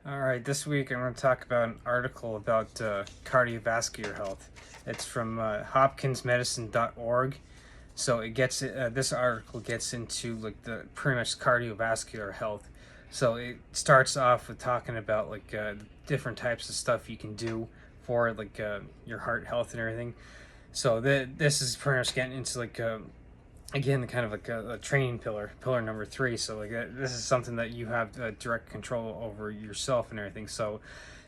All right, this week I'm going to talk about an article about cardiovascular health. It's from hopkinsmedicine.org. So this article gets into like the pretty much cardiovascular health. So it starts off with talking about different types of stuff you can do for your heart health and everything. So this is pretty much getting into again kind of like a training pillar number three. So this is something that you have direct control over yourself and everything. So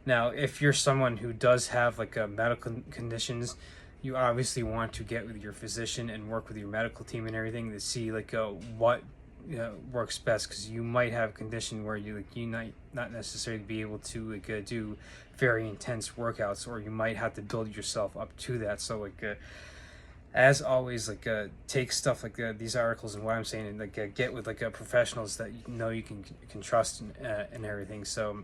now if you're someone who does have medical conditions, you obviously want to get with your physician and work with your medical team and everything to see what works best, because you might have a condition where you might not necessarily be able to do very intense workouts, or you might have to build yourself up to that. So as always, take stuff these articles and what I'm saying, and get with professionals that you can trust and everything. So,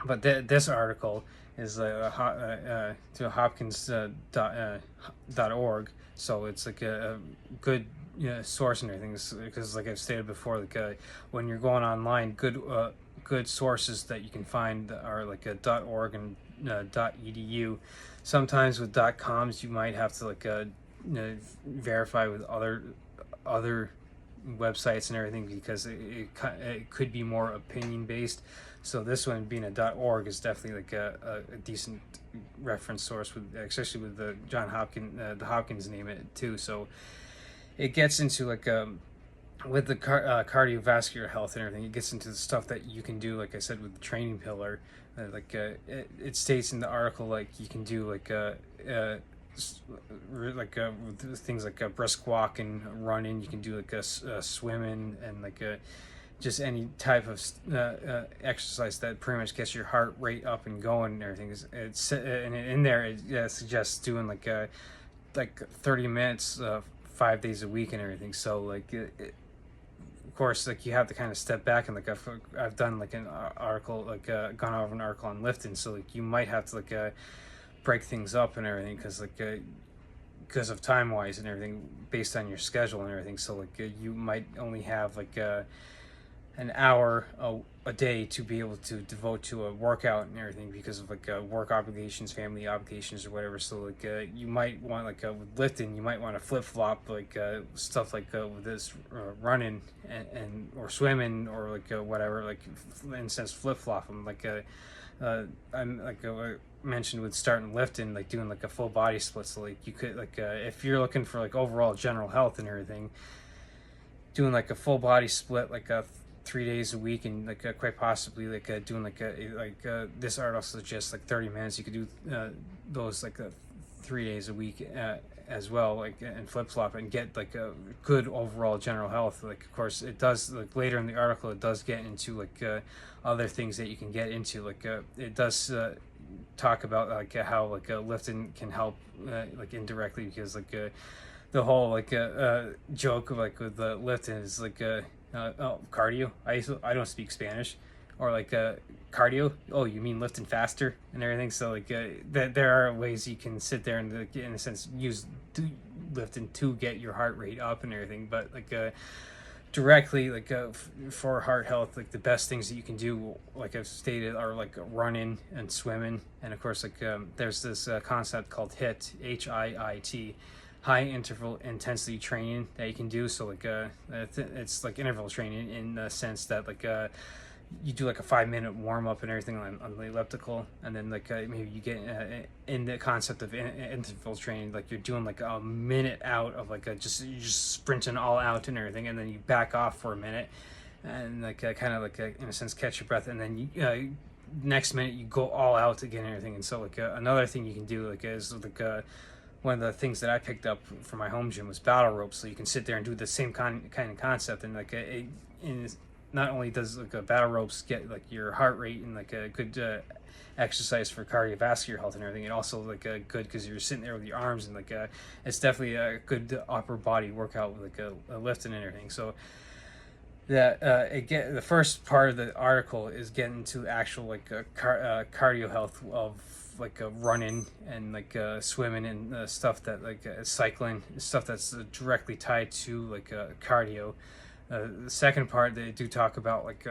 but this article is to Hopkins .org, so it's a good source and everything, because like I've stated before, when you're going online, good sources that you can find are .org and .edu. Sometimes with .coms you might have to verify with other websites and everything, because it could be more opinion based. So this one, being a .org, is definitely a decent reference source, with especially with the Hopkins name it too. So it gets into with the cardiovascular health and everything. It gets into the stuff that you can do, like I said, with the training pillar. It states in the article you can do with things like a brisk walk and running. You can do a swimming, and just any type of exercise that pretty much gets your heart rate up and going and everything. It's and in there it suggests doing 30 minutes 5 days a week and everything. So of course, you have to kind of step back, and I've done an article, gone over an article on lifting. So you might have to break things up and everything, because of time wise and everything, based on your schedule and everything. So you might only have an hour a day to be able to devote to a workout and everything, because of work obligations, family obligations, or whatever. So you might want with lifting, you might want to flip flop stuff with this running and or swimming, or whatever, in a sense flip flop them. I'm mentioned with starting lifting, doing a full body split. So you could if you're looking for overall general health and everything, doing a full body split 3 days a week, and quite possibly doing this article suggests 30 minutes. You could do those 3 days a week as well, and flip flop, and get a good overall general health. Of course it does, later in the article it does get into other things that you can get into. It does talk about how lifting can help indirectly, because the whole joke of with the lifting is oh, cardio. I don't speak Spanish, or cardio. Oh, you mean lifting faster and everything. So there are ways you can sit there and in a sense do lifting to get your heart rate up and everything. But directly for heart health, the best things that you can do, I've stated, are running and swimming. And of course there's this concept called HIIT, high interval intensity training, that you can do. So it's interval training, in the sense that you do a 5 minute warm up and everything on the elliptical, and then maybe you get in the concept of interval training, you're doing a minute out of you're just sprinting all out and everything, and then you back off for a minute, and kind of in a sense catch your breath, and then you next minute you go all out again and everything. And so another thing you can do is one of the things that I picked up for my home gym was battle ropes. So you can sit there and do the same kind of concept, and not only does battle ropes get your heart rate and a good exercise for cardiovascular health and everything, it also good because you're sitting there with your arms, and it's definitely a good upper body workout with a lifting and everything. So that the first part of the article is getting to actual cardio health of running and swimming and stuff that cycling, stuff that's directly tied to cardio. The second part, they do talk about like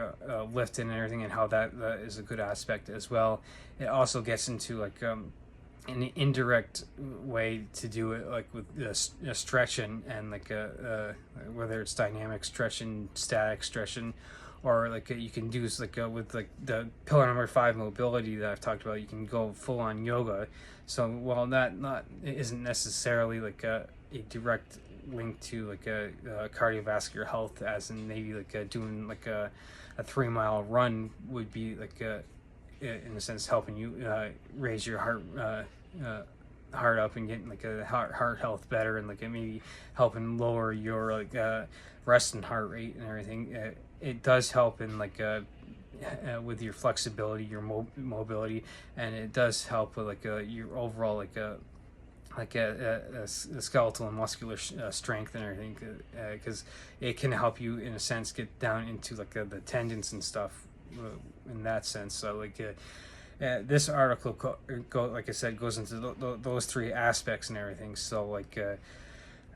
lifting and everything, and how that is a good aspect as well. It also gets into like an indirect way to do it, like with stretching, and like whether it's dynamic stretching, static stretching, or like you can do like with like the pillar number 5 mobility that I've talked about. You can go full on yoga. So while that not isn't necessarily like a direct link to like a cardiovascular health, as in maybe like doing like a 3 mile run would be like in a sense helping you raise your heart up and getting like a heart health better, and like it maybe helping lower your like resting heart rate and everything. It does help in like with your flexibility, your mobility, and it does help with like your overall like a skeletal and muscular strength and everything, because it can help you in a sense get down into like the tendons and stuff in that sense. So like this article like I said, goes into those 3 aspects and everything. So like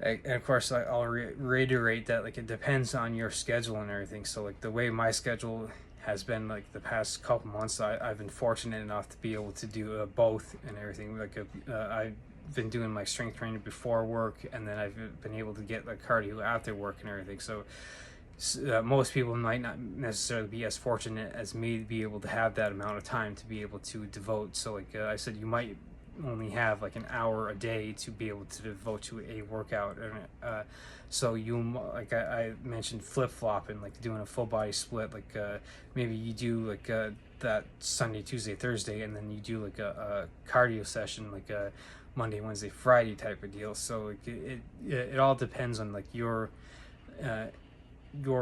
and of course I'll reiterate that like it depends on your schedule and everything. So like the way my schedule has been like the past couple months, I've been fortunate enough to be able to do both and everything. Like I've been doing my strength training before work, and then I've been able to get like cardio after work and everything. So most people might not necessarily be as fortunate as me to be able to have that amount of time to be able to devote. So like I said, you might only have like an hour a day to be able to devote to a workout, and so you, like I mentioned, flip-flopping, like doing a full body split. Like maybe you do like that Sunday, Tuesday, Thursday, and then you do like a cardio session like a Monday, Wednesday, Friday type of deal. So like it all depends on like your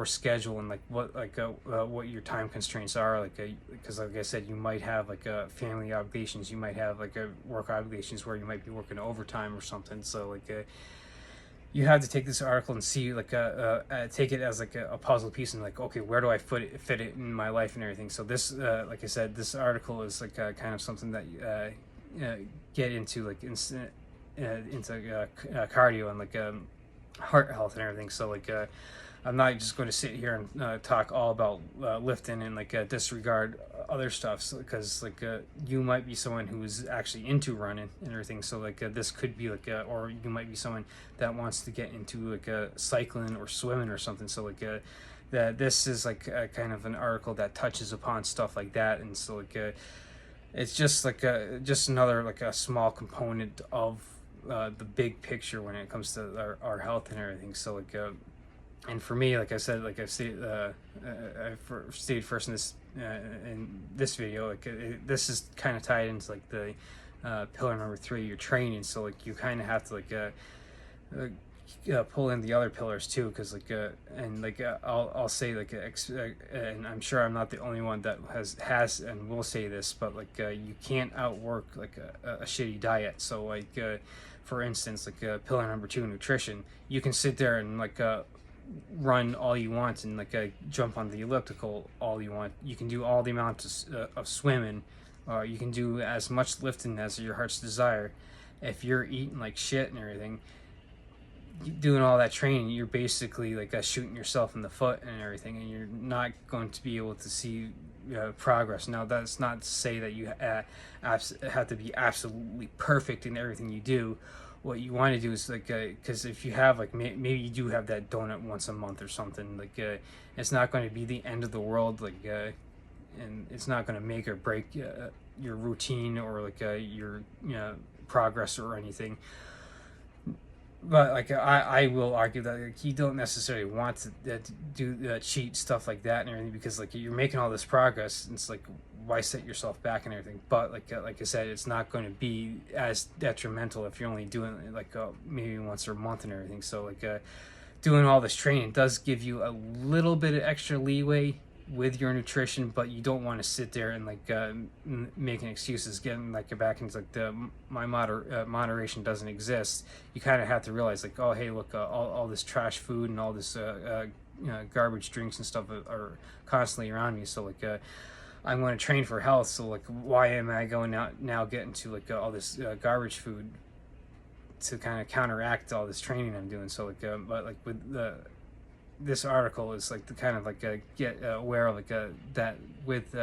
schedule, and like what your time constraints are, like because like I said, you might have like family obligations, you might have like work obligations where you might be working overtime or something. So like you have to take this article and see like take it as like a puzzle piece, and like, okay, where do I fit it in my life and everything. So this like I said, this article is like kind of something that get into like into cardio and like heart health and everything. So like I'm not just going to sit here and talk all about lifting and like disregard other stuff, because like you might be someone who's actually into running and everything. So like this could be like or you might be someone that wants to get into like cycling or swimming or something. So like that this is like kind of an article that touches upon stuff like that. And so like it's just like just another like a small component of the big picture when it comes to our health and everything. So like and for me, like I said, like I've stated, stated first in this video, like this is kind of tied into like the pillar number 3, your training. So like you kind of have to like pull in the other pillars too, because like and like I'll say like and I'm sure I'm not the only one that has and will say this, but like you can't outwork like a shitty diet. So like for instance, like pillar number 2, nutrition, you can sit there and like run all you want and like jump on the elliptical all you want. You can do all the amounts of swimming, or you can do as much lifting as your heart's desire. If you're eating like shit and everything, doing all that training, you're basically like shooting yourself in the foot and everything, and you're not going to be able to see progress. Now that's not to say that you have to be absolutely perfect in everything you do. What you want to do is like because if you have like maybe you do have that donut once a month or something, like it's not going to be the end of the world, like and it's not going to make or break your routine or like your progress or anything. But like I will argue that like, you don't necessarily want to do cheat stuff like that and everything, because like you're making all this progress, and it's like, why set yourself back and everything. But like I said, it's not going to be as detrimental if you're only doing it like maybe once a month and everything. So like doing all this training does give you a little bit of extra leeway with your nutrition, but you don't want to sit there and like making excuses, getting like back into like my moderation doesn't exist. You kind of have to realize like, oh hey, look, all this trash food and all this garbage drinks and stuff are constantly around me. So like I'm going to train for health, so like why am I going out now getting to like all this garbage food to kind of counteract all this training I'm doing. So like but like with the this article is like the kind of like get aware of like that with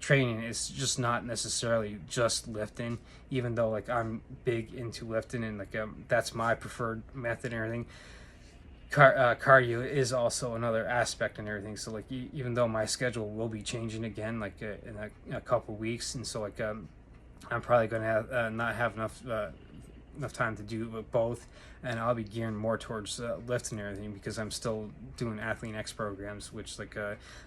training, it's just not necessarily just lifting, even though like I'm big into lifting and like that's my preferred method and everything. Cardio is also another aspect and everything. So like even though my schedule will be changing again like in a couple weeks, and so like I'm probably going to have, not have enough time to do both, and I'll be gearing more towards lifting and everything, because I'm still doing Athlean X programs, which like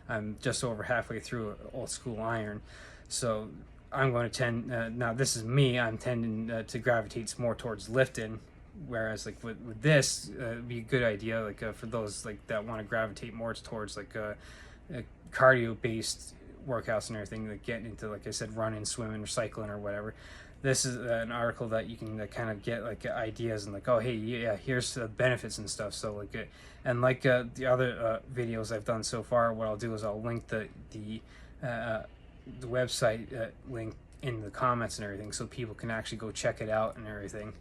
I'm just over halfway through old school iron. So I'm going to tend now, this is me, I'm tending to gravitate more towards lifting, whereas like with this it'd be a good idea like for those like that want to gravitate more towards like cardio based workouts and everything, like getting into, like I said, running, swimming, or cycling or whatever. This is an article that you can kind of get like ideas and like, oh hey, yeah, here's the benefits and stuff. So like and like the other videos I've done so far, what I'll do is I'll link the website link in the comments and everything, so people can actually go check it out and everything.